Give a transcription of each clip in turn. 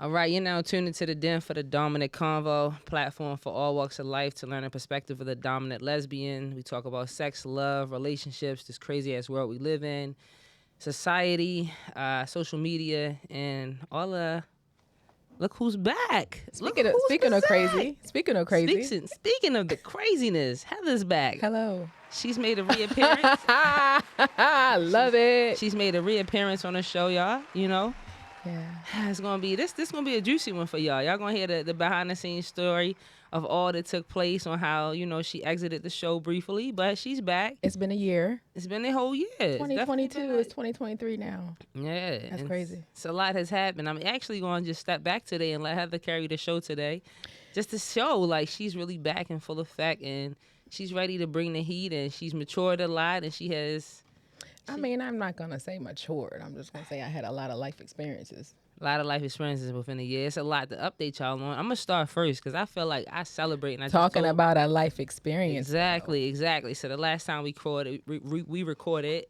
All right, you're now tuned into the Den for the Dominant Convo, platform for all walks of life to learn a perspective of the dominant lesbian. We talk about sex, love, relationships, this crazy ass world we live in, society, social media, and all the. Look who's back. Speaking of crazy. Speaking of the craziness, Heather's back. Hello. She's made a reappearance. Love it. She's made a reappearance on the show, y'all. You know. Yeah. It's gonna be this gonna be a juicy one for y'all. Y'all gonna hear the behind the scenes story of all that took place on how, she exited the show briefly, but she's back. It's been a year. It's been a whole year. 2022 is 2023 now. Yeah. That's crazy. So a lot has happened. I'm actually gonna just step back today and let Heather carry the show today. Just to show like she's really back in full effect and she's ready to bring the heat and she's matured a lot and she has I'm not going to say matured. I'm just going to say I had a lot of life experiences. A lot of life experiences within a year. It's a lot to update y'all on. I'm going to start first because I feel like I celebrate. And Talking about a life experience. Exactly. So the last time we recorded,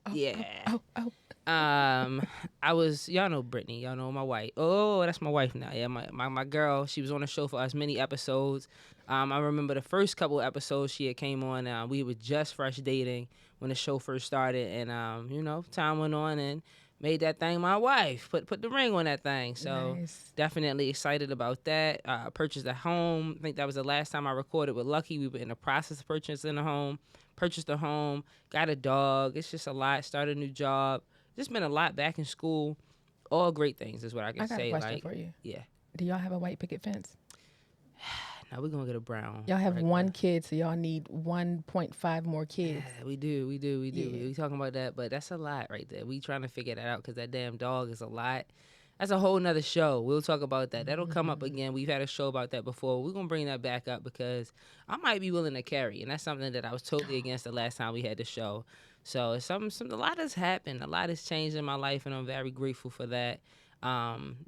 I was, y'all know Brittany. Y'all know my wife. Oh, that's my wife now. Yeah, my girl. She was on the show for us many episodes. I remember the first couple of episodes she had came on. We were just fresh dating when the show first started, and time went on and made that thing my wife. Put the ring on that thing. So nice. Definitely excited about that. Purchased a home. I think that was the last time I recorded with Lucky. We were in the process of purchasing a home. Purchased a home. Got a dog. It's just a lot. Started a new job. Just been a lot. Back in school. All great things is what I can say. I got a question for you. Yeah. Do y'all have a white picket fence? Now we're gonna get a brown. Y'all have one kid, so y'all need 1.5 more kids. Yeah, we do. Yeah. We talking about that, but that's a lot right there. We trying to figure that out because that damn dog is a lot. That's a whole nother show. We'll talk about that. That'll come up again. We've had a show about that before. We're gonna bring that back up because I might be willing to carry, and that's something that I was totally against the last time we had the show. So it's a lot has happened. A lot has changed in my life, and I'm very grateful for that.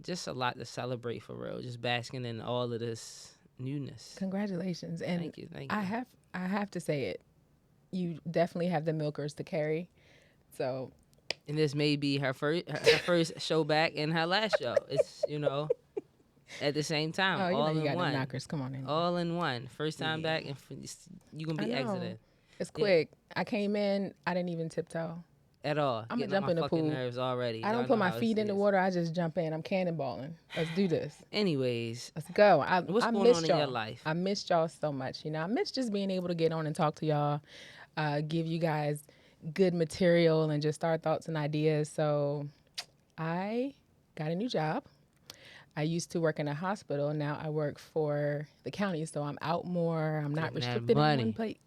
Just a lot to celebrate for real. Just basking in all of this newness. Congratulations. And thank you. I have to say it. You definitely have the milkers to carry. So and this may be her first show back and her last show. It's at the same time. Oh, all you in got one. The knockers. Come on in. All in one. First time back and you gonna be exiting. It's quick. I came in, I didn't even tiptoe. At all. I'm gonna jump in the pool. Nerves already. I don't put my feet in the water. I just jump in. I'm cannonballing. Let's do this. Anyways, let's go. What's going on in your life? I missed y'all so much. I missed just being able to get on and talk to y'all, give you guys good material and just our thoughts and ideas. So I got a new job. I used to work in a hospital. Now I work for the county, so I'm out more. I'm not restricted in one place.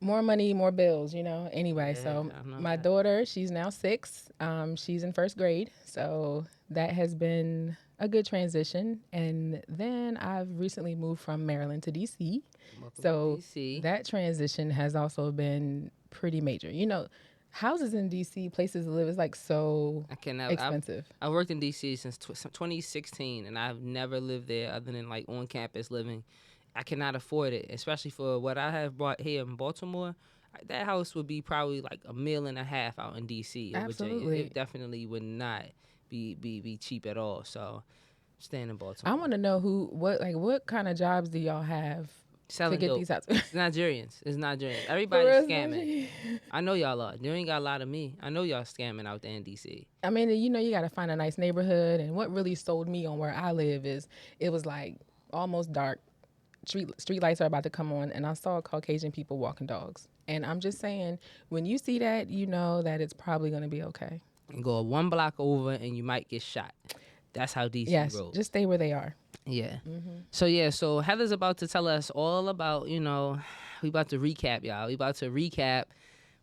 More money, more bills, Anyway, so my daughter, she's now 6. She's in first grade. So that has been a good transition. And then I've recently moved from Maryland to D.C. So that transition has also been pretty major. Houses in D.C., places to live is like so expensive. I worked in D.C. since 2016, and I've never lived there other than like on campus living. I cannot afford it, especially for what I have bought here in Baltimore. That house would be probably like $1.5 million out in D.C. Absolutely. It definitely would not be cheap at all. So, staying in Baltimore. I want to know what kind of jobs do y'all have selling to get dope. these houses? It's Nigerians. Everybody's scamming. I know y'all are. You ain't got a lot of me. I know y'all scamming out there in D.C. I mean, you got to find a nice neighborhood. And what really sold me on where I live is it was like almost dark. Street lights are about to come on, and I saw Caucasian people walking dogs. And I'm just saying, when you see that, you know that it's probably going to be okay. And go 1 block over, and you might get shot. That's how DC rolls. Just stay where they are. Yeah. Mm-hmm. So Heather's about to tell us all about, we about to recap, y'all. We about to recap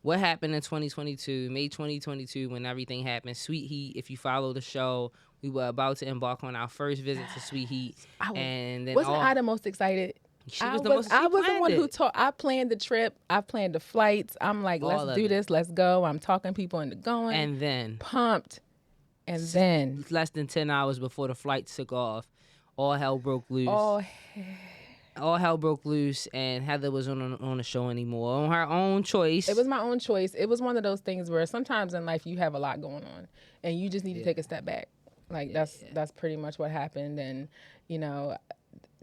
what happened in 2022, May 2022, when everything happened. Sweet Heat, if you follow the show, we were about to embark on our first visit to Sweet Heat. Wasn't I the most excited? I was the one who taught. I planned the trip. I planned the flights. I'm like, let's do this. Let's go. I'm talking people into going. And then. Pumped. And then. Less than 10 hours before the flight took off, all hell broke loose. All hell broke loose, and Heather was on the show anymore. On her own choice. It was my own choice. It was one of those things where sometimes in life you have a lot going on, and you just need to take a step back. Like Yeah, that's pretty much what happened, and you know,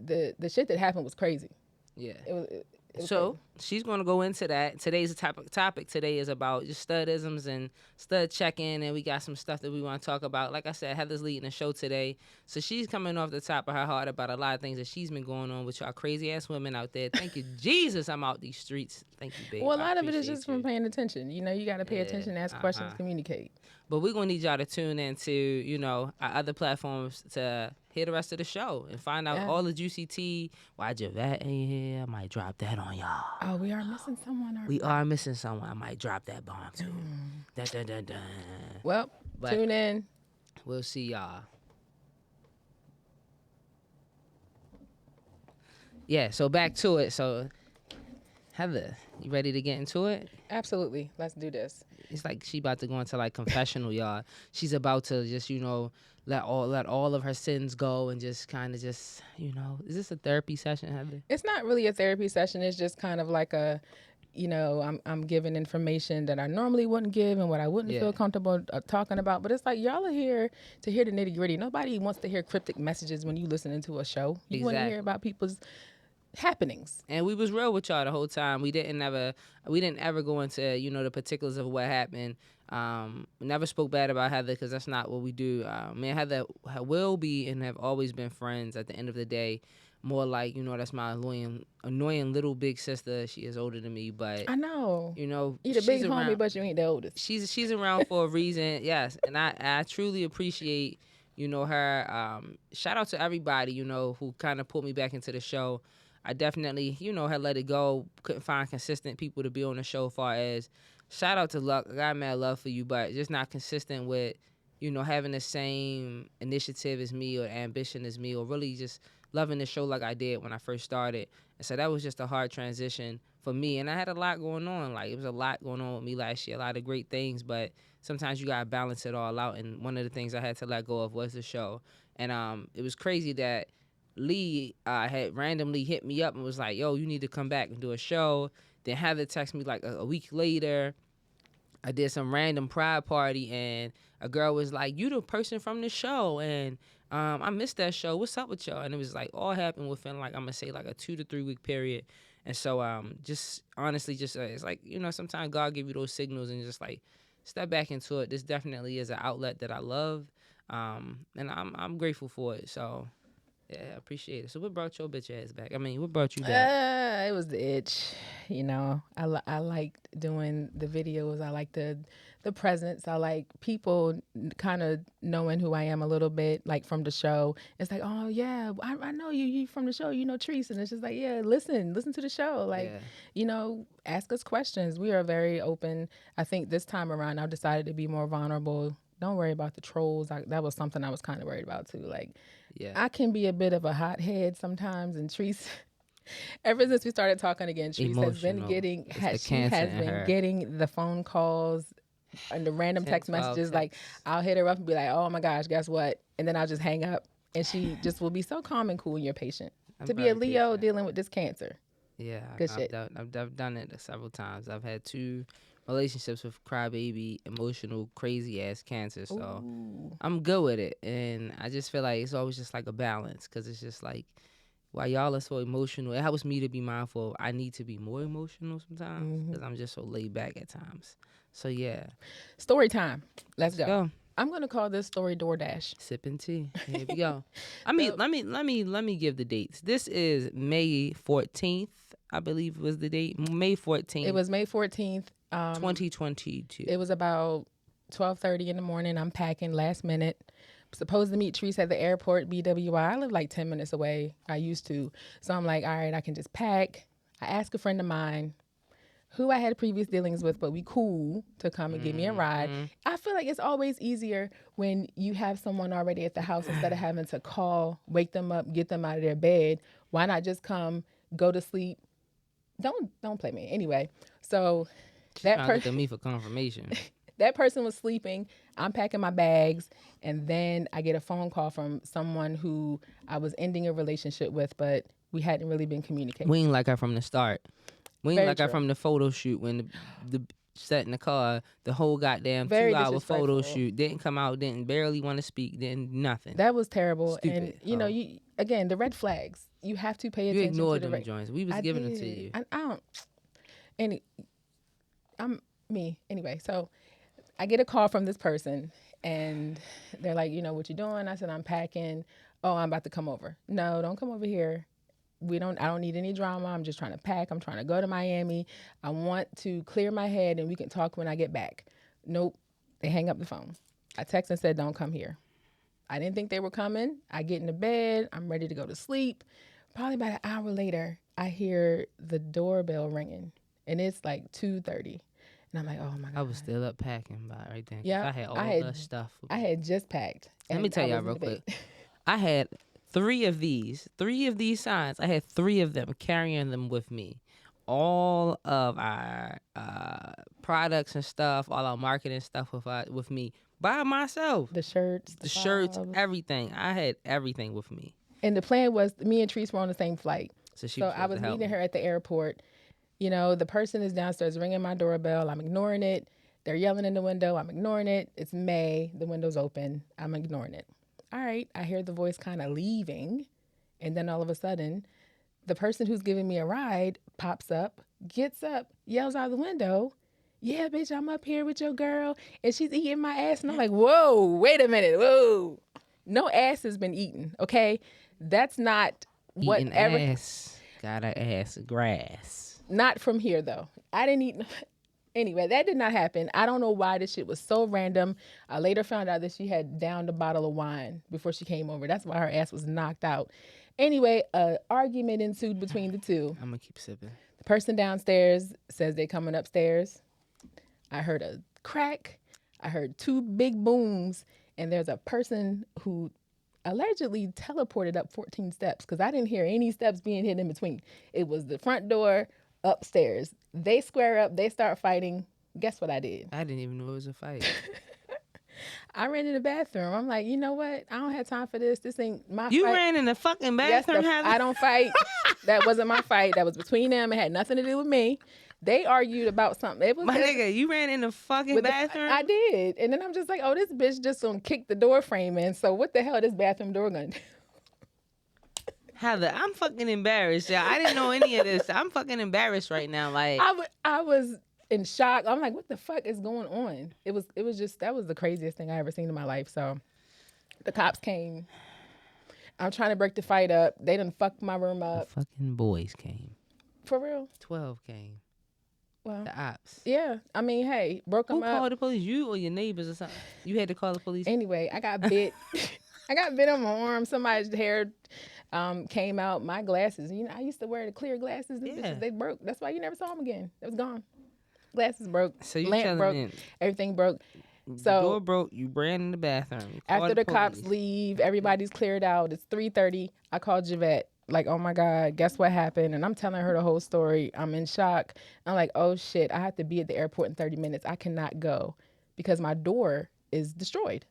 the shit that happened was crazy. yeah. It was crazy. So she's going to go into that. Today's topic today is about just studisms and stud checking, and we got some stuff that we want to talk about. Like I said, Heather's leading the show today, so she's coming off the top of her heart about a lot of things that she's been going on with y'all crazy ass women out there. Thank you, Jesus, I'm out these streets. Thank you, babe. Well, a I lot of it is just appreciate from you. paying attention. You know, you got to pay Yeah, attention, ask questions, communicate. but we're gonna need y'all to tune into, our other platforms to hear the rest of the show and find out Yeah. all the juicy tea. Why Javette ain't here? I might drop that on y'all. Oh, we are missing someone, aren't We are missing someone. I might drop that bomb too. Dun, dun, dun, dun. Well, But tune in. we'll see y'all. Yeah, so back to it. So Heather, you ready to get into it? Absolutely. Let's do this. It's like she about to go into like confessional, y'all. She's about to just, let all of her sins go and just kind of just, is this a therapy session, Heather? It's not really a therapy session. It's just kind of like a, I'm giving information that I normally wouldn't give and what I wouldn't Yeah. feel comfortable talking about. But it's like y'all are here to hear the nitty gritty. Nobody wants to hear cryptic messages when you listening to a show. You want to hear Exactly. about people's happenings. And we was real with y'all the whole time. We didn't ever go into the particulars of what happened. We never spoke bad about Heather because that's not what we do. Me and Heather will be and have always been friends. At the end of the day, more like that's my annoying little big sister. She is older than me, but I know. You the she's big around. homie, but you ain't the oldest. She's around for a reason. Yes, and I truly appreciate her. Shout out to everybody who kind of put me back into the show. I definitely, had let it go. Couldn't find consistent people to be on the show. As far as shout out to Luck, I got mad love for you, but just not consistent with, having the same initiative as me or ambition as me, or really just loving the show like I did when I first started. And so that was just a hard transition for me. And I had a lot going on. Like it was a lot going on with me last year, a lot of great things, but sometimes you gotta balance it all out. And one of the things I had to let go of was the show. And it was crazy that Lee had randomly hit me up and was like, yo, you need to come back and do a show. Then Heather text me like a week later. I did some random pride party and a girl was like, you the person from the show. And I missed that show. What's up with y'all? And it was like all happened within like, I'm going to say like a 2 to 3 week period. And so just honestly, just it's like, sometimes God give you those signals and just like step back into it. This definitely is an outlet that I love. And I'm grateful for it. So yeah, I appreciate it. So what brought your bitch ass back? I mean, what brought you back? It was the itch. I liked doing the videos. I like the presence. I like people kind of knowing who I am a little bit, like from the show. It's like, oh yeah, I know you from the show. You know Treese, and it's just like, yeah, listen to the show. Like, ask us questions. We are very open. I think this time around, I've decided to be more vulnerable. Don't worry about the trolls. That was something I was kind of worried about too. Like, Yeah. I can be a bit of a hothead sometimes, and Treese, ever since we started talking again, Treese has been Emotional. getting It's the she cancer has in been her. getting the phone calls and the random 10, text 12 messages. Like, texts. I'll hit her up and be like, "Oh my gosh, guess what?" And then I'll just hang up, and she just will be so calm and cool, and you're patient. I'm To be a very Leo patient. dealing with this cancer, Yeah, good shit. I've done it several times. I've had 2 relationships with crybaby, emotional, crazy ass cancer. So Ooh. I'm good with it, and I just feel like it's always just like a balance because it's just like while y'all are so emotional, it helps me to be mindful. I need to be more emotional sometimes because I'm just so laid back at times. So yeah, Story time. Let's let's go. go. I'm gonna call this story DoorDash. Sipping tea. Here we go. I mean, let me give the dates. This is May 14th, I believe was the date. May 14th. It was May 14th. 2022. It was about 12:30 in the morning. I'm packing last minute. Supposed to meet Treese at the airport, BWI. I live like 10 minutes away. I used to. So I'm like, all right, I can just pack. I asked a friend of mine who I had previous dealings with, but we cool to come and give me a ride. I feel like it's always easier when you have someone already at the house instead of having to call, wake them up, get them out of their bed. Why not just come, go to sleep? Don't play me. Anyway, so She's trying to look at me for confirmation. that person was sleeping. I'm packing my bags, and then I get a phone call from someone who I was ending a relationship with, but we hadn't really been communicating. We ain't like her from the start. We ain't Very like her true. from the photo shoot when the sat in the car the whole goddamn Very 2 hour photo disrespectful. shoot. Didn't come out. Didn't barely want to speak. Didn't nothing. That was terrible. And Stupid. you know, Oh, you again the red flags. You have to pay you attention to ignored the them red. joints. We was I giving them to did. you. I don't. Any. I'm me anyway. So I get a call from this person, and they're like, you know, what you doing? I said, I'm packing. Oh, I'm about to come over. No, don't come over here. I don't need any drama. I'm just trying to pack. I'm trying to go to Miami. I want to clear my head and we can talk when I get back. Nope. They hang up the phone. I text and said, don't come here. I didn't think they were coming. I get into bed. I'm ready to go to sleep. Probably about an hour later, I hear the doorbell ringing, and it's like 2:30, and I'm like, oh my I god. was still up packing by right then. 'Cause Yeah, I had I all the had stuff. With I me. had just packed, Let me and tell I y'all was in real the bed. quick. I had three of these signs. I had three of them, carrying them with me. All of our products and stuff, all our marketing stuff with me by myself. The shirts, the The shirts, fobs, everything. I had everything with me. and the plan was me and Treese were on the same flight. So she So was I supposed was to help meeting me. her at the airport. You know, the person is downstairs ringing my doorbell. I'm ignoring it. They're yelling in the window. I'm ignoring it. It's May. The window's open. I'm ignoring it. All right. I hear the voice kind of leaving. And then all of a sudden, the person who's giving me a ride pops up, gets up, yells out the window, yeah, bitch, I'm up here with your girl. And she's eating my ass. And I'm like, whoa, wait a minute. Whoa. No ass has been eaten. Okay. That's not Eating whatever. ass. Gotta ass grass. Not from here, though. I didn't eat. Anyway, that did not happen. I don't know why this shit was so random. I later found out that she had downed a bottle of wine before she came over. That's why her ass was knocked out. Anyway, a argument ensued between the two. I'm gonna keep sipping. The person downstairs says they're coming upstairs. I heard a crack. I heard two big booms. And there's a person who allegedly teleported up 14 steps because I didn't hear any steps being hit in between. It was the front door upstairs. They square up, they start fighting. Guess what I did? I didn't even know it was a fight. I ran to the bathroom. I'm like, you know what? I don't have time for this. This ain't my You fight. ran in the fucking Yes, bathroom, Heather? I don't fight. That wasn't my fight. That was between them. It had nothing to do with me. They argued about something. It was My nigga, you ran in the fucking bathroom? I did. And then I'm just like, oh, this bitch just gonna kick the door frame in. So what the hell is this bathroom door gonna do? Heather, I'm fucking embarrassed. Yeah, I didn't know any of this. I'm fucking embarrassed right now. Like, I was in shock. I'm like, what the fuck is going on? It was just, that was the craziest thing I ever seen in my life. So the cops came. I'm trying to break the fight up. They done fucked my room the up. fucking boys came. For real? 12 came. Well, The ops. yeah. I mean, hey, broke them Who up. called the police? You or your neighbors or something? You had to call the police? Anyway, I got bit. I got bit on my arm. Somebody's hair came out. My glasses. You know, I used to wear the clear glasses. Them Yeah. bitches, they broke. That's why you never saw them again. It was gone. Glasses broke. So you Lamp telling broke. me Everything broke. the So door broke, you ran in the bathroom. You after called the cops police. leave, everybody's cleared out. It's 3:30. I called Javette. Like, oh my God, guess what happened? And I'm telling her the whole story. I'm in shock. I'm like, oh shit, I have to be at the airport in 30 minutes. I cannot go because my door is destroyed.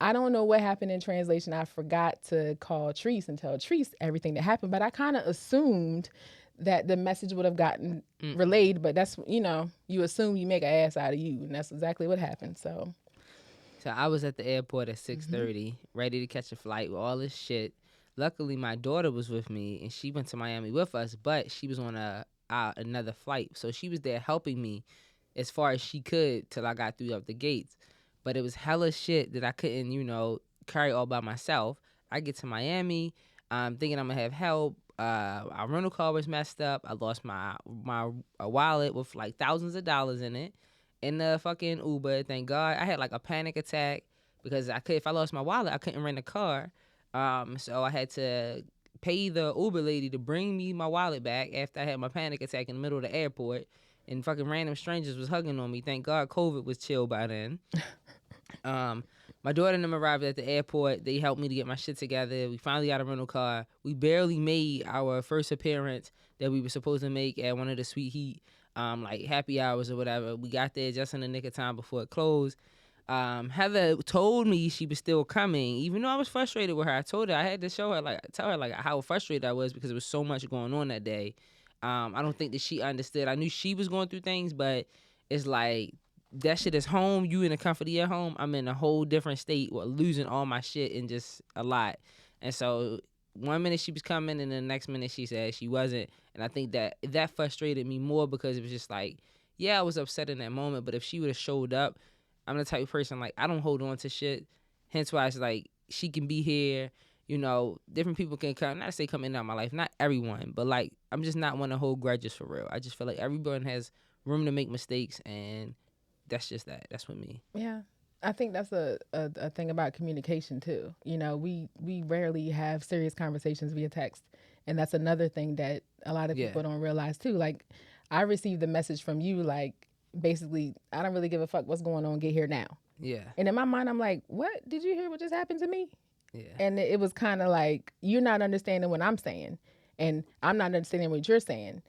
I don't know what happened in translation. I forgot to call Treese and tell Treese everything that happened, but I kind of assumed that the message would have gotten relayed, but that's, you know, you assume you make an ass out of you, and that's exactly what happened. So I was at the airport at 6:30, ready to catch a flight with all this shit. Luckily, my daughter was with me, and she went to Miami with us, but she was on another flight. So she was there helping me as far as she could till I got through up the gates. But it was hella shit that I couldn't, carry all by myself. I get to Miami, thinking I'm going to have help. Our rental car was messed up. I lost my wallet with like thousands of dollars in it in the fucking Uber. Thank God. I had like a panic attack because if I lost my wallet, I couldn't rent a car. So I had to pay the Uber lady to bring me my wallet back after I had my panic attack in the middle of the airport. And fucking random strangers was hugging on me. Thank God COVID was chill by then. My daughter and them arrived at the airport. They helped me to get my shit together. We finally got a rental car. We barely made our first appearance that we were supposed to make at one of the Sweet Heat, like happy hours or whatever. We got there just in the nick of time before it closed. Heather told me she was still coming, even though I was frustrated with her. I told her I had to tell her like how frustrated I was because there was so much going on that day. I don't think that she understood. I knew she was going through things, but it's like that shit is home. You in the comfort of your home. I'm in a whole different state, or losing all my shit and just a lot. And so one minute she was coming, and the next minute she said she wasn't. And I think that frustrated me more because it was just like, yeah, I was upset in that moment, but if she would have showed up, I'm the type of person like I don't hold on to shit. Hence why it's like she can be here. Different people can come. Not to say come in and out my life, not everyone, but like I'm just not one to hold grudges for real. I just feel like everyone has room to make mistakes, and that's just that. That's with me. Yeah. I think that's a thing about communication too. We rarely have serious conversations via text. And that's another thing that a lot of Yeah, people don't realize too. Like I received the message from you like basically I don't really give a fuck what's going on, get here now. yeah, And in my mind I'm like, what? Did you hear what just happened to me? yeah. And it was kind of like you're not understanding what I'm saying and I'm not understanding what you're saying.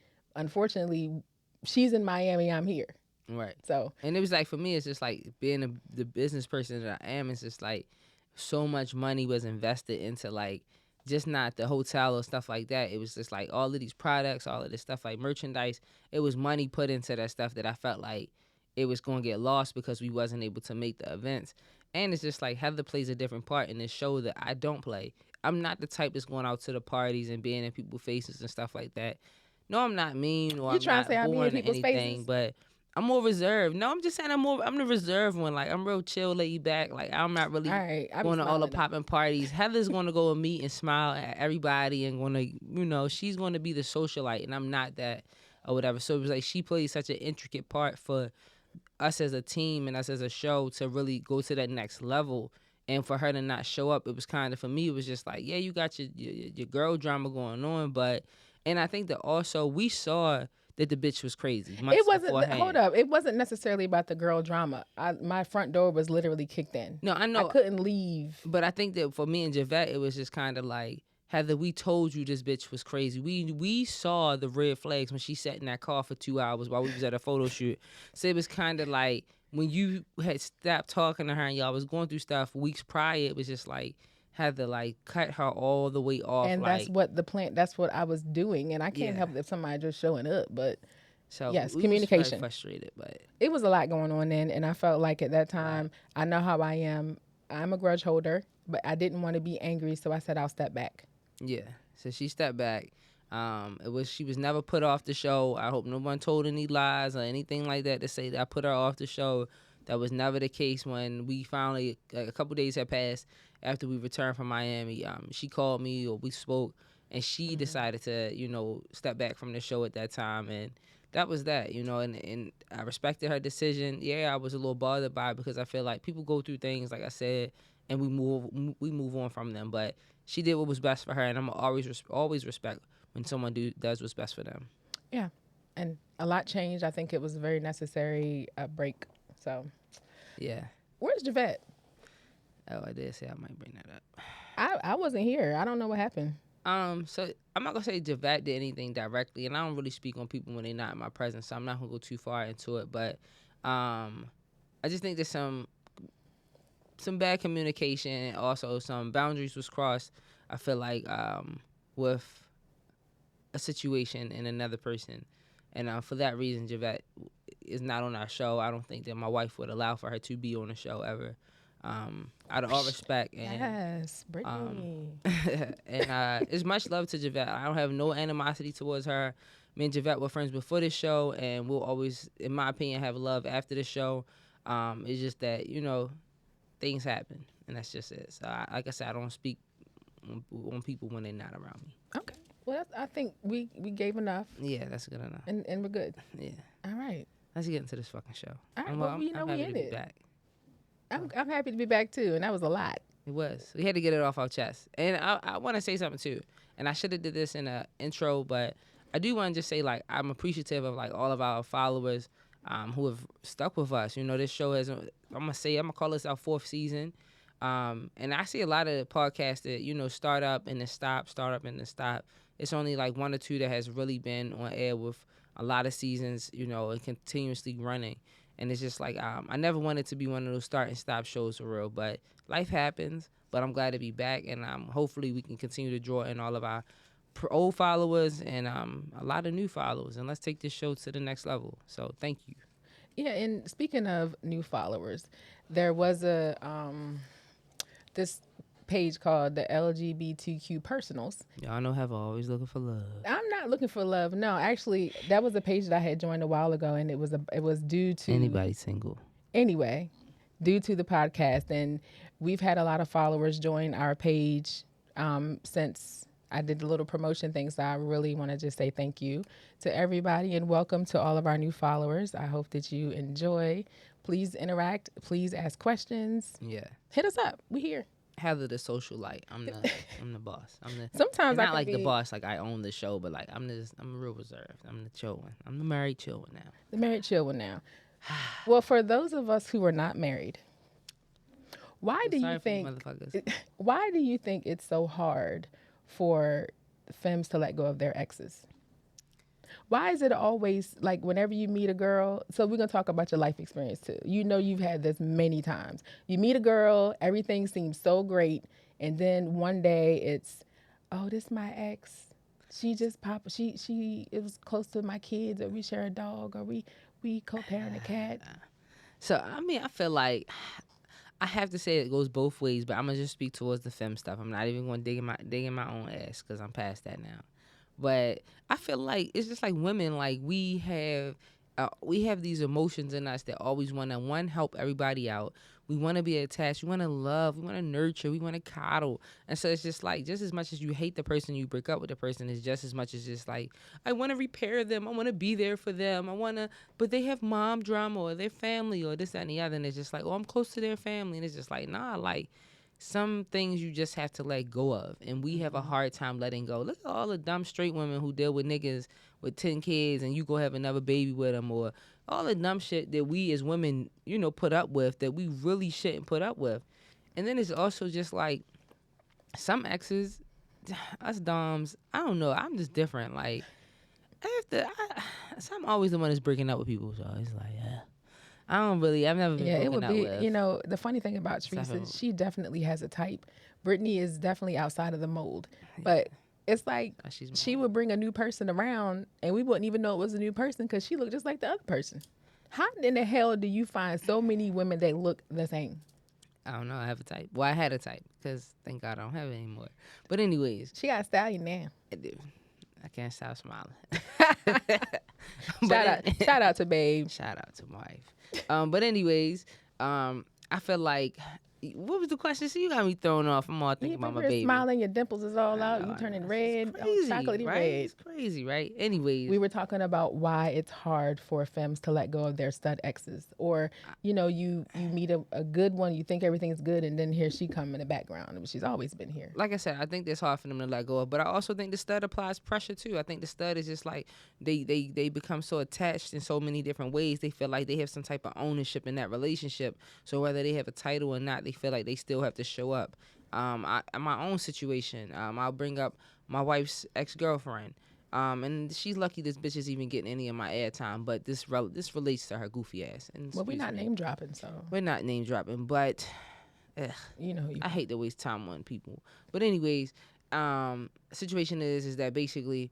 Unfortunately, she's in Miami, I'm here. Right. So, And it was like for me, it's just like being the business person that I am. It's just like so much money was invested into like just not the hotel or stuff like that. It was just like all of these products, all of this stuff like merchandise. It was money put into that stuff that I felt like it was going to get lost because we wasn't able to make the events. And it's just like Heather plays a different part in this show that I don't play. I'm not the type that's going out to the parties and being in people's faces and stuff like that. No, I'm not mean or you I'm trying to say not I be in boring or people's anything, faces? but I'm more reserved. No, I'm just saying I'm the reserved one. Like I'm real chill, laid back. Like I'm not All really right, I be going to all the smiling though. popping parties. Heather's going to go and meet and smile at everybody and going to, she's going to be the socialite, and I'm not that or whatever. So it was like she plays such an intricate part for us as a team and us as a show to really go to that next level. And for her to not show up, it was kind of, for me, it was just like, yeah, you got your girl drama going on, but, and I think that also we saw that the bitch was crazy It months wasn't. Hold beforehand. up. It wasn't necessarily about the girl drama. My front door was literally kicked in. No, I I know, couldn't leave. but I think that for me and Javette, it was just kind of like, Heather, we told you this bitch was crazy. We saw the red flags when she sat in that car for 2 hours while we was at a photo shoot. So it was kind of like when you had stopped talking to her and y'all was going through stuff weeks prior. It was just like Heather, like cut her all the way off. And that's Like, what the plan. That's what I was doing. And I can't yeah. help if somebody just showing up. But So yes, we was very communication. frustrated, but It was a lot going on then, and I felt like at that a lot. time I know how I am. I'm a grudge holder, but I didn't want to be angry, so I said I'll step back. Yeah. So she stepped back. She was never put off the show. I hope no one told any lies or anything like that to say that I put her off the show. That was never the case. When we finally, like, a couple days had passed after we returned from Miami, she called me or we spoke, and she decided to, step back from the show at that time, and that was that, and I respected her decision. Yeah, I was a little bothered by it because I feel like people go through things, like I said, and we move on from them, but she did what was best for her, and I'm always respect when someone does what's best for them. Yeah, and a lot changed. I think it was a very necessary break. So, Yeah. where's Javette? Oh, I did say I might bring that up. I wasn't here. I don't know what happened. So I'm not gonna say Javette did anything directly, and I don't really speak on people when they're not in my presence, so I'm not gonna go too far into it. But I just think there's some bad communication, and also some boundaries was crossed. I feel like with a situation in another person, and for that reason, Javette is not on our show. I don't think that my wife would allow for her to be on the show ever. Out of all respect, and Yes, um, Brittany. and it's much love to Javette. I don't have no animosity towards her. Me and Javette were friends before this show, and we'll always, in my opinion, have love after the show. It's just that things happen, and that's just it. So, like I said, I don't speak on people when they're not around me. Okay. Well, I think we gave enough, Yeah, that's good enough. and we're good. Yeah, All right. let's get into this fucking show. All right. I'm, Well, I'm, you know I'm we happy to in be it. back. I'm happy to be back too, and that was a lot. It was. We had to get it off our chest. And I want to say something too. And I should have did this in a intro, but I do want to just say, like, I'm appreciative of, like, all of our followers who have stuck with us. This show has, I'm going to call this our fourth season. And I see a lot of podcasts that, start up and then stop, start up and then stop. It's only like one or two that has really been on air with a lot of seasons, and continuously running. And it's just like, I never wanted to be one of those start and stop shows for real, but life happens. But I'm glad to be back, and hopefully we can continue to draw in all of our old followers and a lot of new followers, and let's take this show to the next level. So thank you. Yeah, and speaking of new followers, there was a this page called the LGBTQ Personals. Y'all know have always looking for love. I'm not looking for love. No, actually, that was a page that I had joined a while ago, and it was due to Anybody single? anyway, due to the podcast, and we've had a lot of followers join our page since I did the little promotion thing. So I really want to just say thank you to everybody and welcome to all of our new followers. I hope that you enjoy. Please interact. Please ask questions. Yeah. Hit us up. We here. Heather the social light. I'm the boss. I'm the Sometimes and I not can like be the boss, like I own the show, but like I'm real reserved. I'm the chill one. I'm the married chill one now. the married chill one now. Well, for those of us who are not married, why do Sorry you for you think motherfuckers. why do you think it's so hard for femmes to let go of their exes? Why is it always like whenever you meet a girl? So we're gonna talk about your life experience too. You know you've had this many times. You meet a girl, everything seems so great, and then one day it's, oh, this my ex. She just popped. She it was close to my kids, or we share a dog, or we co-parent a cat. So I mean, I feel like I have to say it goes both ways, but I'm gonna just speak towards the femme stuff. I'm not even gonna dig in my own ass because I'm past that now. But I feel like it's just like women, like we have these emotions in us that always want to one help everybody out. We want to be attached. We want to love. We want to nurture. We want to coddle. And so it's just like just as much as you hate the person, you break up with the person, is just as much as just like I want to repair them. I want to be there for them. I want to, but they have mom drama or their family or this that, and the other, and it's just like, oh, I'm close to their family, and it's just like, nah, like some things you just have to let go of, and we have a hard time letting go. Look at all the dumb straight women who deal with niggas with 10 kids and you go have another baby with them, or all the dumb shit that we as women, put up with that we really shouldn't put up with. And then it's also just like some exes, us doms, I don't know, I'm just different. Like so I'm always the one that's breaking up with people, so it's like, yeah. I've never been Yeah, it broken would up be, with. the funny thing about Teresa, Except she definitely has a type. Brittany is definitely outside of the mold. But it's like she's she would bring a new person around and we wouldn't even know it was a new person because she looked just like the other person. How in the hell do you find so many women that look the same? I don't know. I have a type. Well, I had a type because thank God I don't have it anymore. But anyways, She got a stallion now. I do. I can't stop smiling. Shout out to Babe. Shout out to my wife. But anyways, I feel like what was the question? See, you got me thrown off. I'm all thinking about my baby. Smiling, your dimples is all out. I You know, turning it's red, crazy, chocolatey right? red. It's crazy, right? Anyways, We were talking about why it's hard for femmes to let go of their stud exes, or you meet a good one, you think everything's good, and then here she come in the background. She's always been here. like I said, I think that's hard for them to let go of. But I also think the stud applies pressure too. I think the stud is just like they become so attached in so many different ways. They feel like they have some type of ownership in that relationship. So whether they have a title or not, they feel like they still have to show up. In my own situation, I'll bring up my wife's ex-girlfriend. And she's lucky this bitch is even getting any of my airtime, but this relates to her goofy ass. And Well, we're not excuse me, name dropping, so we're not name dropping, but I hate to waste time on people. But anyways, situation is that basically,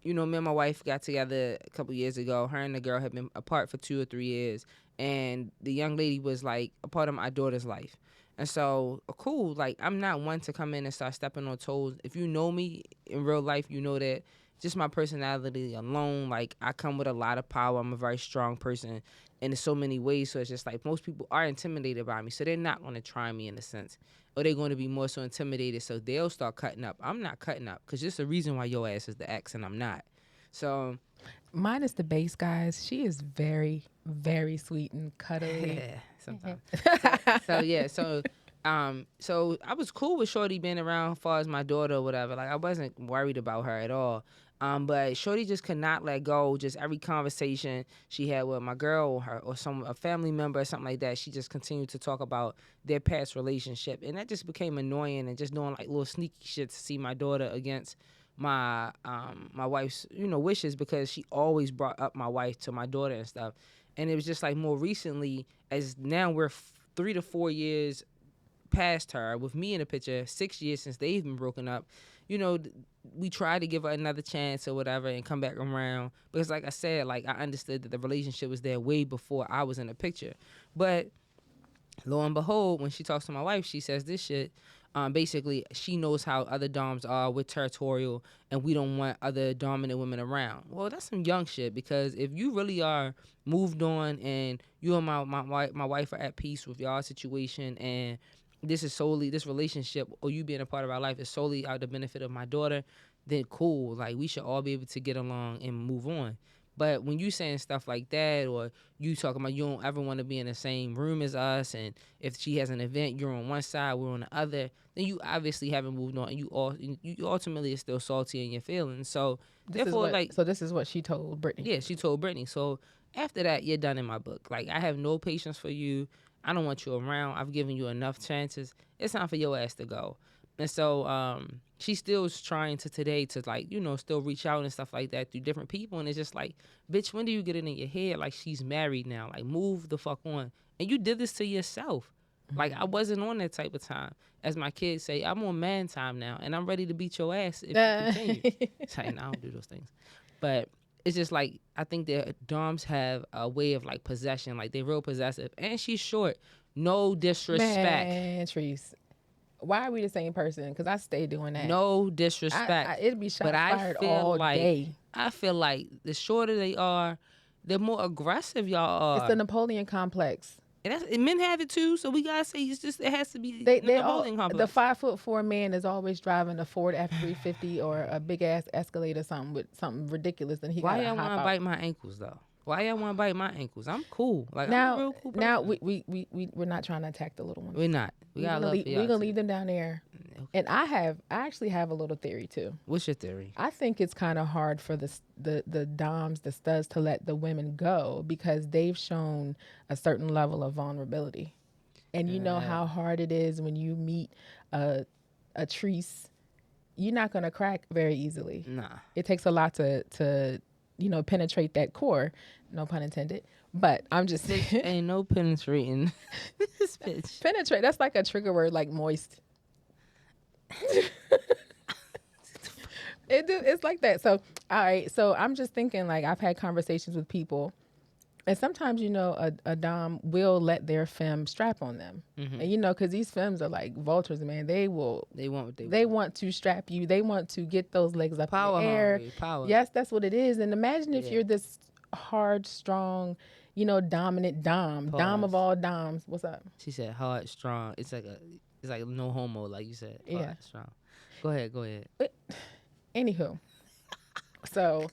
me and my wife got together a couple years ago. Her and the girl had been apart for 2 or 3 years, and the young lady was like a part of my daughter's life. And so, cool, like, I'm not one to come in and start stepping on toes. If you know me in real life, you know that just my personality alone, like, I come with a lot of power. I'm a very strong person in so many ways. So it's just like most people are intimidated by me. So they're not going to try me in a sense. Or they're going to be more so intimidated. So they'll start cutting up. I'm not cutting up because there's a reason why your ass is the ex and I'm not. So mine is the base, guys. She is very, very sweet and cuddly. yeah, sometimes. So I was cool with Shorty being around as far as my daughter or whatever. Like I wasn't worried about her at all. But Shorty just could not let go. Just every conversation she had with my girl or a family member or something like that, she just continued to talk about their past relationship, and that just became annoying. And just doing like little sneaky shit to see my daughter against my my wife's wishes, because she always brought up my wife to my daughter and stuff. And it was just like more recently, as now we're 3 to 4 years past her with me in the picture, 6 years since they've been broken up, you know, we tried to give her another chance or whatever and come back around. Because like I said, like I understood that the relationship was there way before I was in the picture. But lo and behold, when she talks to my wife, she says this shit. Basically, she knows how other doms are with territorial, and we don't want other dominant women around. Well, that's some young shit because if you really are moved on and you and my wife are at peace with y'all situation, and this is solely this relationship or you being a part of our life is solely out the benefit of my daughter, then cool. Like we should all be able to get along and move on. But when you saying stuff like that, or you talking about you don't ever want to be in the same room as us, and if she has an event, you're on one side, we're on the other, then you obviously haven't moved on, and you ultimately are still salty in your feelings. So therefore, like, this is what she told Brittany. yeah, she told Brittany. So after that, you're done in my book. Like I have no patience for you. I don't want you around. I've given you enough chances. It's time for your ass to go. And so she still is trying to today to like, you know, still reach out and stuff like that through different people. And it's just like, bitch, when do you get it in your head? Like she's married now. Like move the fuck on. And you did this to yourself. Like I wasn't on that type of time. As my kids say, I'm on man time now and I'm ready to beat your ass if you continue. It's like, no, I don't do those things. But it's just like, I think that doms have a way of like possession. Like they're real possessive. And she's short. No disrespect. Man, Treese. Why are we the same person? Because I stay doing that. No disrespect. It'd be shots but I fired feel all like day. I feel like the shorter they are, the more aggressive y'all are. It's the Napoleon complex. And men have it too, so we gotta say it's just it has to be They Napoleon complex. The 5'4" man is always driving a Ford F-350 or a big ass Escalade or something with something ridiculous, and he Why got y'all to want to bite my ankles though? Why y'all want to bite my ankles? I'm cool. Like I'm a real cool person. Now we're not trying to attack the little ones. We're not. We gotta love for y'all. We're gonna leave them down there. Okay. And I actually have a little theory too. What's your theory? I think it's kind of hard for the doms, the studs, to let the women go because they've shown a certain level of vulnerability, and you know how hard it is when you meet a Treese. You're not gonna crack very easily. Nah. It takes a lot to penetrate that core. No pun intended. But I'm just saying. Ain't no penetrating this bitch. Penetrate. That's like a trigger word, like moist. It's like that. So, all right. So I'm just thinking, like, I've had conversations with people, and sometimes, a dom will let their femme strap on them, and because these femmes are like vultures, man. They want what they want to strap you. They want to get those legs up in the air. Hungry, power. Yes, that's what it is. And imagine if you're this hard, strong, dominant dom of all doms. What's up? She said hard, strong. It's like no homo, like you said. Hard, strong. Go ahead. Anywho, so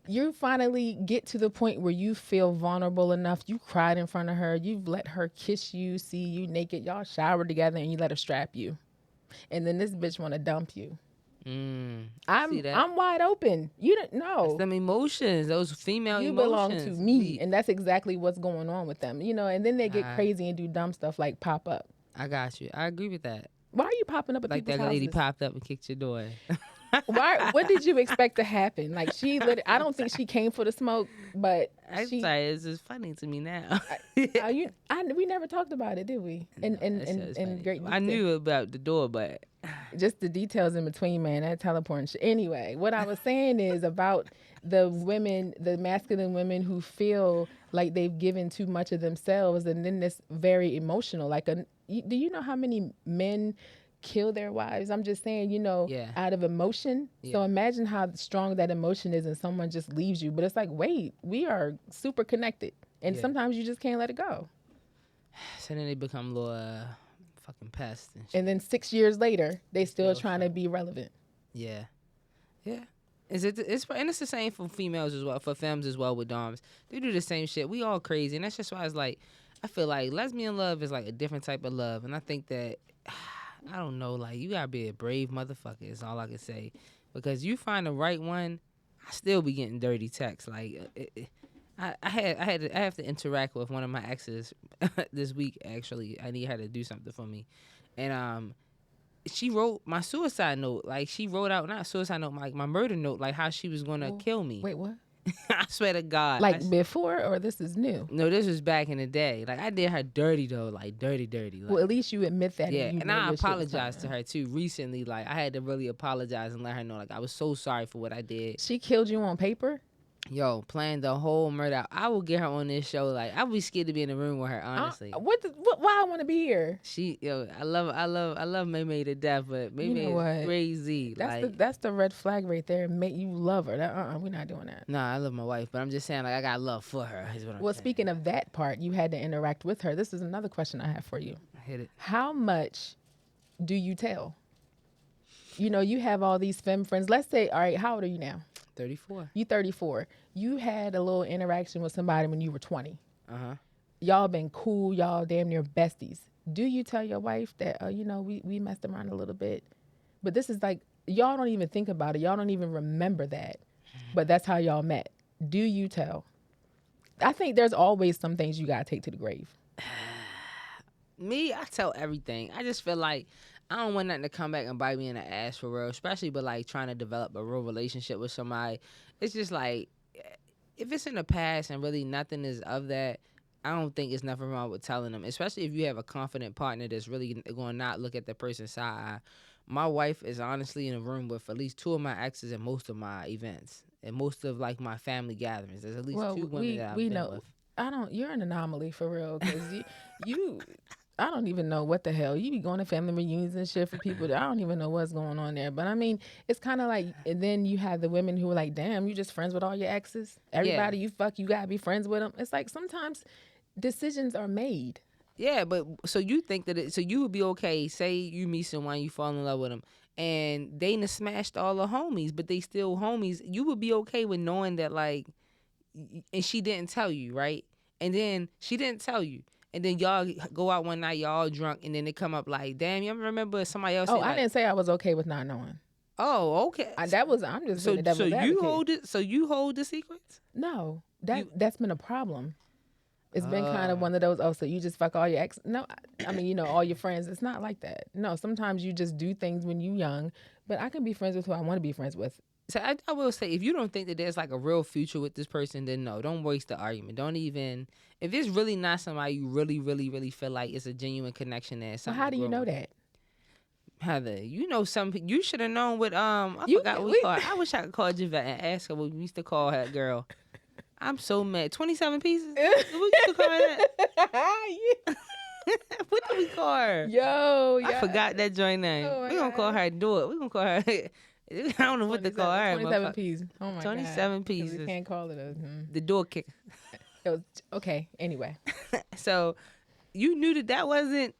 you finally get to the point where you feel vulnerable enough. You cried in front of her. You've let her kiss you, see you naked. Y'all showered together, and you let her strap you. And then this bitch want to dump you. I'm wide open. You don't know. It's them emotions, those female you emotions. You belong to me, and that's exactly what's going on with them. And then they get crazy and do dumb stuff like pop up. I got you. I agree with that. Why are you popping up at like people's that lady houses? popped up and kicked your door? Why? What did you expect to happen? Like I don't think she came for the smoke, but I'm sorry, it's just funny to me now. We never talked about it, did we? In great detail. I knew about the door, but just the details in between, man. That teleporting shit. Anyway, what I was saying is about the women, the masculine women who feel like they've given too much of themselves, and then this very emotional. Do you know how many men kill their wives? I'm just saying, out of emotion. Yeah. So imagine how strong that emotion is and someone just leaves you. But it's like, wait, we are super connected. And sometimes you just can't let it go. So then they become little fucking pests. And then 6 years later, they still trying to be relevant. Yeah. Yeah. And it's the same for females as well, for femmes as well with doms. They do the same shit. We all crazy. And that's just why it's like, I feel like lesbian love is like a different type of love. And I think that I don't know, like you gotta be a brave motherfucker is all I can say, because you find the right one, I still be getting dirty texts. Like I have to interact with one of my exes this week. Actually, I need her to do something for me, and she wrote my suicide note. Like she wrote out not suicide note, like my murder note, like how she was gonna kill me. Wait, what? I swear to God. Like before, or this is new? No, this was back in the day. Like I did her dirty though, like dirty, dirty. Well, at Like least you admit that and yeah, you and know I your shit was apologized to coming. her too recently. Like I had to really apologize and let her know like I was so sorry for what I did. She killed you on paper? Yo, planned the whole murder out. I will get her on this show. Like I would be scared to be in the room with her. Honestly, Why I want to be here? I love May May to death, but May You May know is what? crazy. Like That's the red flag right there. Make you love her. We're not doing that. nah, I love my wife, but I'm just saying like I got love for her. Is what I'm Well, saying. speaking of that part, you had to interact with her. This is another question I have for you. Hit it. How much do you tell? You know, you have all these femme friends. Let's say, all right, how old are you now? 34. You 34. You had a little interaction with somebody when you were 20. Uh-huh. Y'all been cool. Y'all damn near besties. Do you tell your wife that, you know, we messed around a little bit? But this is like, y'all don't even think about it. Y'all don't even remember that. But that's how y'all met. Do you tell? I think there's always some things you got to take to the grave. Me, I tell everything. I just feel like I don't want nothing to come back and bite me in the ass for real, especially but like trying to develop a real relationship with somebody. It's just like if it's in the past and really nothing is of that, I don't think it's nothing wrong with telling them, especially if you have a confident partner that's really going to not look at the person's side eye. My wife is honestly in a room with at least two of my exes at most of my events and most of like my family gatherings. There's at least two women that I've we been know. with. I don't. You're an anomaly for real, because you. I don't even know what the hell you be going to family reunions and shit for people that I don't even know what's going on there. But I mean, it's kind of like, and then you have the women who are like, "Damn, you just friends with all your exes? Yeah. Everybody you fuck, you gotta be friends with them." It's like sometimes decisions are made. Yeah, but so you think that so you would be okay? Say you meet someone, you fall in love with them, and they done smashed all the homies, but they still homies. You would be okay with knowing that, like, and she didn't tell you, right? And then she didn't tell you, and then y'all go out one night, y'all all drunk, and then they come up like, "Damn, you ever remember somebody else?" Oh, Say, I like, didn't say I was okay with not knowing. "Oh, okay." I'm just being So the so devil's you advocate. hold it. So you hold the secrets. No, You that's been a problem. It's been kind of uh, one of those, oh, so you just fuck all your ex. No, I mean, you know, all your friends. It's not like that. No, sometimes you just do things when you young, but I can be friends with who I want to be friends with. So I will say, if you don't think that there's like a real future with this person, then no, don't waste the argument. Don't even if it's really not somebody you really, really, really feel like it's a genuine connection there, Well, something how to do you grow know with. that? Heather, you know something. You should have known what I You forgot what we we call her. I wish I could call Javette and ask her what we used to call her girl. I'm so mad. 27 pieces. What we used to call her that? What did we call her? Yo, I yeah. forgot that joint name. Oh my We gonna call God. her. Do it. We gonna call her. I don't know what to call her. 27 pieces. Oh my 27 God. Because we pieces. can't call it a. The door kicker. It was, okay. Anyway, So you knew that wasn't.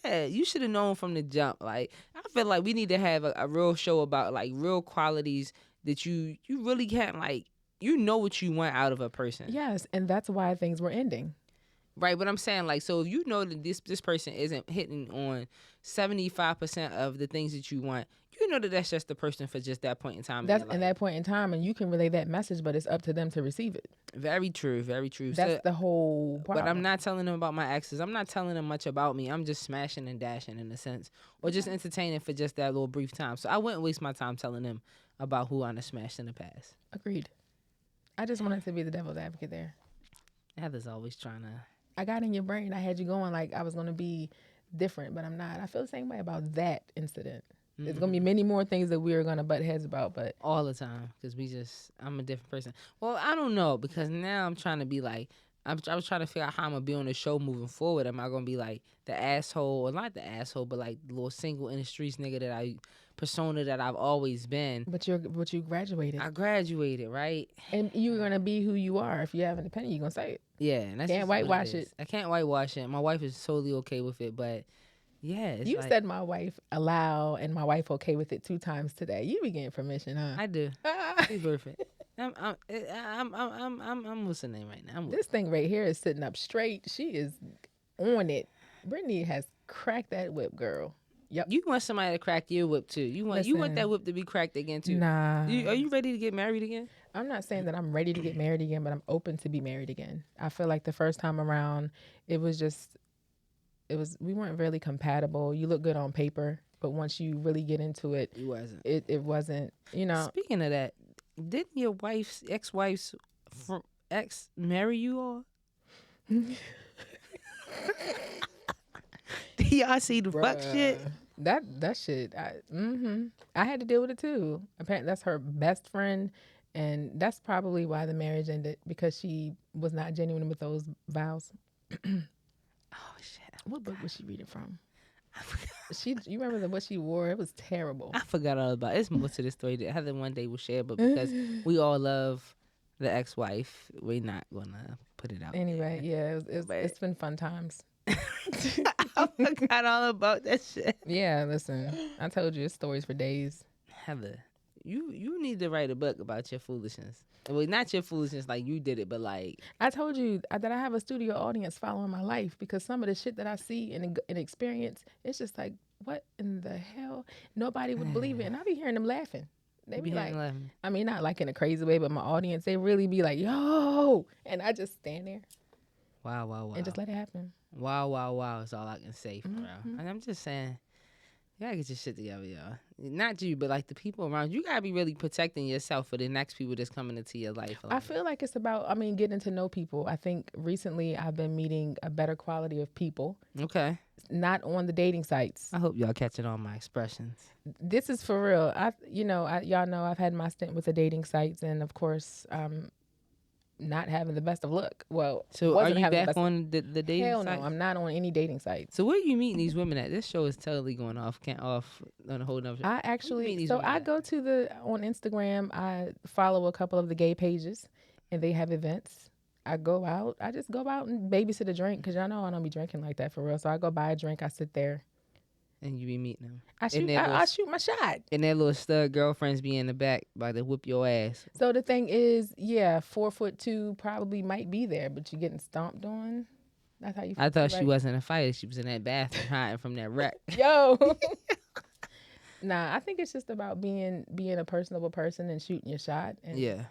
Yeah, you should have known from the jump. Like I feel like we need to have a real show about like real qualities that you really can't like. You know what you want out of a person, yes, and that's why things were ending. right? But I'm saying like, so if you know that this person isn't hitting on 75% of the things that you want, you know that that's just the person for just that point in time in That's your life. in that point in time, and you can relay that message, but it's up to them to receive it. Very true, very true. That's So, the whole problem. but I'm not telling them about my exes. I'm not telling them much about me. I'm just smashing and dashing in a sense, or just entertaining for just that little brief time. So I wouldn't waste my time telling them about who I done smashed in the past. Agreed. I just wanted to be the devil's advocate there. Heather's always trying to. I got in your brain. I had you going like I was going to be different, but I'm not. I feel the same way about that incident. There's going to be many more things that we're going to butt heads about, but All the time, because I'm a different person. Well, I don't know, because now I'm trying to be like, I was trying to figure out how I'm going to be on the show moving forward. Am I going to be like the asshole, or not the asshole, but like the little single in the streets nigga persona that I've always been. but you graduated, I graduated, right? and you're going to be who you are. If you have an opinion, you're going to say it. Yeah, and that's Can't just what whitewash is. it. I can't whitewash it. My wife is totally okay with it, but yeah, it's You like, said my wife allow and my wife okay with it 2 times today. You be getting permission, huh? I do. She's perfect. I'm what's her name right now? This thing right here is sitting up straight. She is on it. Brittany has cracked that whip, girl. Yep. You want somebody to crack your whip too. You want Listen, that whip to be cracked again too. Nah. Are you ready to get married again? I'm not saying that I'm ready to get married again, but I'm open to be married again. I feel like the first time around, it was we weren't really compatible. You look good on paper, but once you really get into it, He wasn't. it wasn't, you know. Speaking of that, Didn't your wife's ex-wife's fr- ex marry you all? Do y'all see the fuck shit? Bruh. That shit. I had to deal with it too. Apparently, that's her best friend, and that's probably why the marriage ended because she was not genuine with those vows. Oh shit! What book was she reading from? I forgot, You remember what she wore? It was terrible. I forgot all about it. It's more to the story that Heather one day will share, but because we all love the ex-wife, we're not gonna put it out Anyway, there. yeah, But it's been fun times. I forgot all about that shit. Yeah, listen, I told you it's stories for days. Heather, you need to write a book about your foolishness. Well, not your foolishness like you did it, but like I told you that I have a studio audience following my life because some of the shit that I see and experience, it's just like, what in the hell? Nobody would believe it. And I be hearing them laughing. They you be be hearing like, laughing. I mean, not like in a crazy way, but my audience, they really be like, yo. And I just stand there Wow, wow, and just wow. let it happen. Wow, wow, wow is all I can say for real. Mm-hmm. And I'm just saying, you gotta get your shit together, y'all. Not you, but like the people around you. You gotta be really protecting yourself for the next people that's coming into your life. I Like, feel like it's about, I mean, getting to know people. I think recently I've been meeting a better quality of people, okay. not on the dating sites. I hope y'all catching all my expressions. This is for real. Y'all know I've had my stint with the dating sites, and of course, not having the best of luck. Well, So, are wasn't you having the back best. on the dating Hell no, sites? I'm not on any dating sites. So, where you meeting these women at? This show is totally going off, can't off on a whole nother. I Where you actually, meeting these so women I at? go to on Instagram. I follow a couple of the gay pages, and they have events. I go out. I just go out and babysit a drink because y'all know I don't be drinking like that for real. So I go buy a drink. I sit there. And you be meeting them. I And shoot. their little, I shoot my shot. and their little stud girlfriends be in the back by the whip your ass. So the thing is, yeah, 4'2" probably might be there, but you're getting stomped on. That's how you I feel, thought she right? wasn't a fighter. She was in that bathroom hiding from that wreck. Yo. Nah, I think it's just about being a personable person and shooting your shot. And Yeah.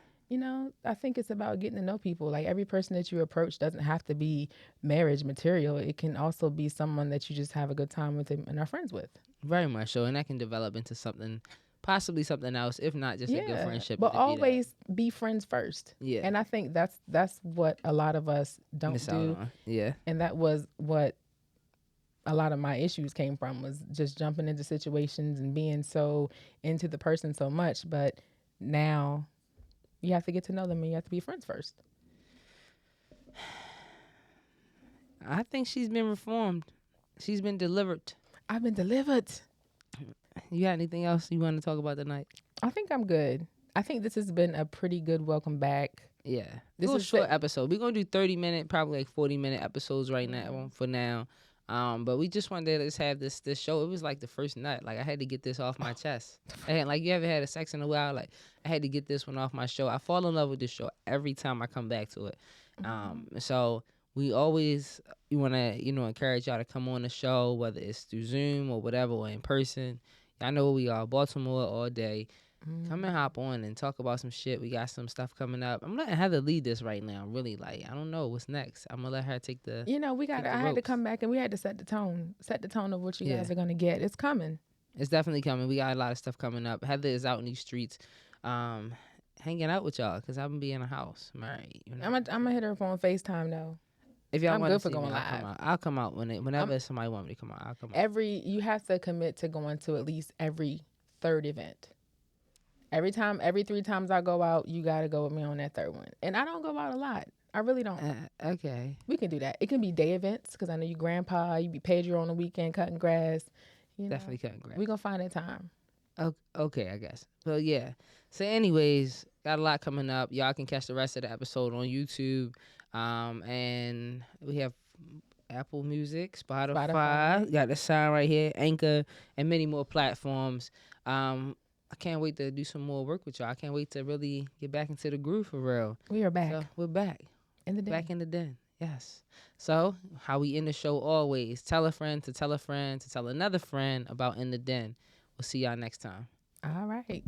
I think it's about getting to know people. Like every person that you approach doesn't have to be marriage material. It can also be someone that you just have a good time with and are friends with. Very much so. And that can develop into something, possibly something else, if not just a good Yeah, friendship. but It'd be that. always be friends first. Yeah. And I think that's what a lot of us don't Miss out do. on. Yeah. And that was what a lot of my issues came from, was just jumping into situations and being so into the person so much. But now you have to get to know them and you have to be friends first. I think she's been reformed. She's been delivered. I've been delivered. You got anything else you want to talk about tonight? I think I'm good. I think this has been a pretty good welcome back. Yeah. This This is a is short episode. We're going to do 30-minute, probably like 40-minute episodes right now for now. But we just wanted to just have this show. It was like the first nut. Like I had to get this off my chest. And like you ever had a sex in a while? Like I had to get this one off my show. I fall in love with this show every time I come back to it. So we always you want to encourage y'all to come on the show, whether it's through Zoom or whatever or in person. Y'all know where we are, Baltimore all day. Come and hop on and talk about some shit. We got some stuff coming up. I'm letting Heather lead this right now. Really, like I don't know what's next. I'm gonna let her take the take the I had to ropes. come back and we had to set the tone of what you Yeah. guys are going to get. It's coming. It's definitely coming. We got a lot of stuff coming up. Heather is out in these streets, hanging out with y'all because I'm gonna be in the house. Right. I'm gonna hit her up on FaceTime though. If y'all I'm want to good for see me, going I'll come live. out. I'll come out whenever somebody want me to come out. I'll come out. You have to commit to going to at least every third event. Every 3 times I go out, you got to go with me on that third one. And I don't go out a lot. I really don't. Okay. We can do that. It can be day events because I know you grandpa, you be Pedro on the weekend cutting grass. Definitely cutting grass. We gonna find that time. Okay, I guess. Well, yeah. So, anyways, got a lot coming up. Y'all can catch the rest of the episode on YouTube. And we have Apple Music, Spotify. Got the sign right here, Anchor, and many more platforms. I can't wait to do some more work with y'all. I can't wait to really get back into the groove for real. We are back So we're back. in the den. Back in the den. Yes. So how we end the show always. Tell a friend to tell a friend to tell another friend about In the Den. We'll see y'all next time. All right.